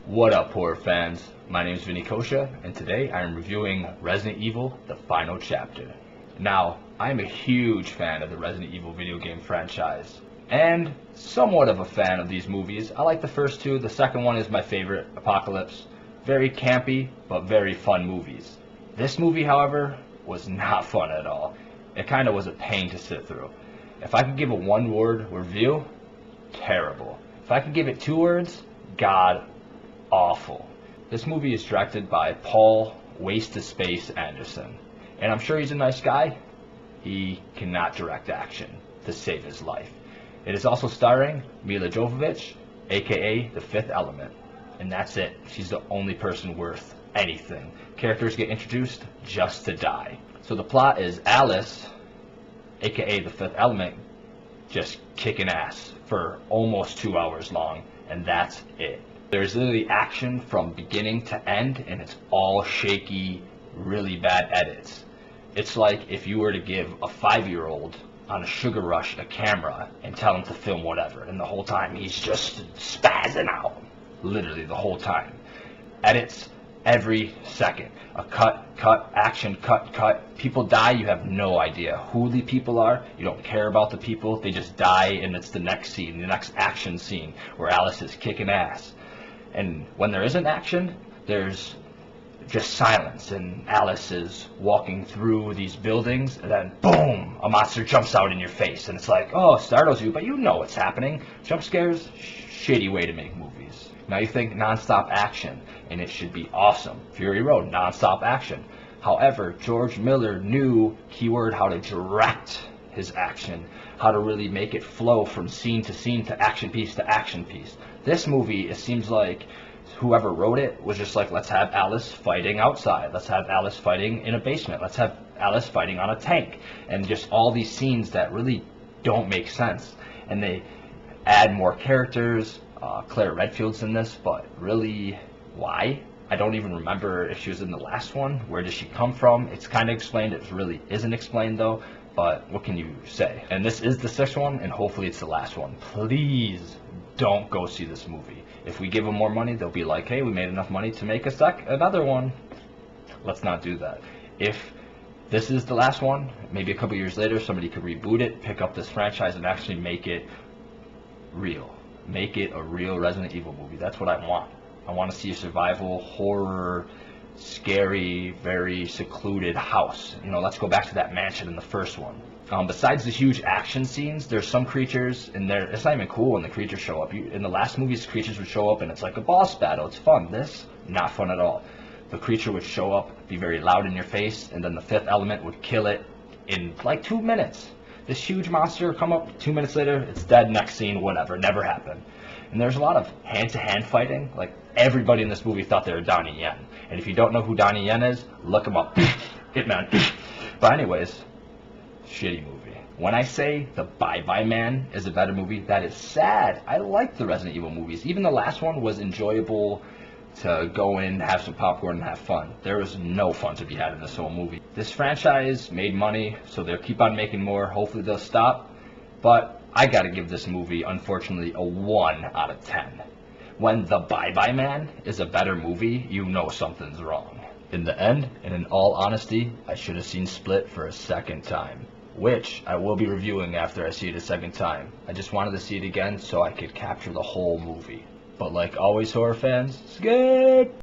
What up, horror fans? My name is Coccia, and today I am reviewing Resident Evil: The Final Chapter. Now, I am a huge fan of the Resident Evil video game franchise, and somewhat of a fan of these movies. I like the first two. The second one is my favorite, Apocalypse. Very campy, but very fun movies. This movie, however, was not fun at all. It kind of was a pain to sit through. If I could give a one-word review, terrible. If I could give it two words, god awful. This movie is directed by Paul Waste to Space Anderson, and I'm sure he's a nice guy. He cannot direct action to save his life. It is also starring Milla Jovovich, aka the Fifth Element, and that's it. She's the only person worth anything. Characters get introduced just to die. So the plot is Alice, aka the Fifth Element, just kicking ass for almost 2 hours long, and that's it. There's literally action from beginning to end, and it's all shaky, really bad edits. It's like if you were to give a 5-year-old on a sugar rush a camera and tell him to film whatever, and the whole time he's just spazzing out, literally the whole time. Edits every second. A cut, action, cut. People die, you have no idea who the people are. You don't care about the people. They just die, and it's the next scene, the next action scene, where Alice is kicking ass. And when there isn't action, there's just silence, and Alice is walking through these buildings, and then boom, a monster jumps out in your face, and it's like, oh, startles you, but you know what's happening. Jump scares, shitty way to make movies. Now you think non-stop action, and it should be awesome. Fury Road, non-stop action. However, George Miller knew, keyword, how to direct his action, how to really make it flow from scene to scene to action piece to action piece. This movie, it seems like whoever wrote it was just like, let's have Alice fighting outside, let's have Alice fighting in a basement, let's have Alice fighting on a tank, and just all these scenes that really don't make sense. And they add more characters. Claire Redfield's in this, but really, why? I don't even remember if she was in the last one. Where does she come from? It's kind of explained. It really isn't explained, though. But what can you say? And this is the sixth one, and hopefully it's the last one. Please don't go see this movie. If we give them more money, they'll be like, hey, we made enough money to make another one. Let's not do that. If this is the last one, maybe a couple years later, somebody could reboot it, pick up this franchise, and actually make it real. Make it a real Resident Evil movie. That's what I want. I want to see a survival, horror, scary, very secluded house. You know, let's go back to that mansion in the first one. Besides the huge action scenes, there's some creatures in there. It's not even cool when the creatures show up. In the last movies, creatures would show up and it's like a boss battle. It's fun. This, not fun at all. The creature would show up, be very loud in your face, and then the Fifth Element would kill it in like 2 minutes. This huge monster come up, 2 minutes later, it's dead, next scene, whatever, never happened. And there's a lot of hand-to-hand fighting. Like, everybody in this movie thought they were Donnie Yen. And if you don't know who Donnie Yen is, look him up. Hitman. But anyways, shitty movie. When I say The Bye-Bye Man is a better movie, that is sad. I like the Resident Evil movies. Even the last one was enjoyable to go in, have some popcorn, and have fun. There was no fun to be had in this whole movie. This franchise made money, so they'll keep on making more. Hopefully they'll stop. But I gotta give this movie, unfortunately, a 1 out of 10. When The Bye-Bye Man is a better movie, you know something's wrong. In the end, and in all honesty, I should have seen Split for a second time, which I will be reviewing after I see it a second time. I just wanted to see it again so I could capture the whole movie. But like always, horror fans, skip!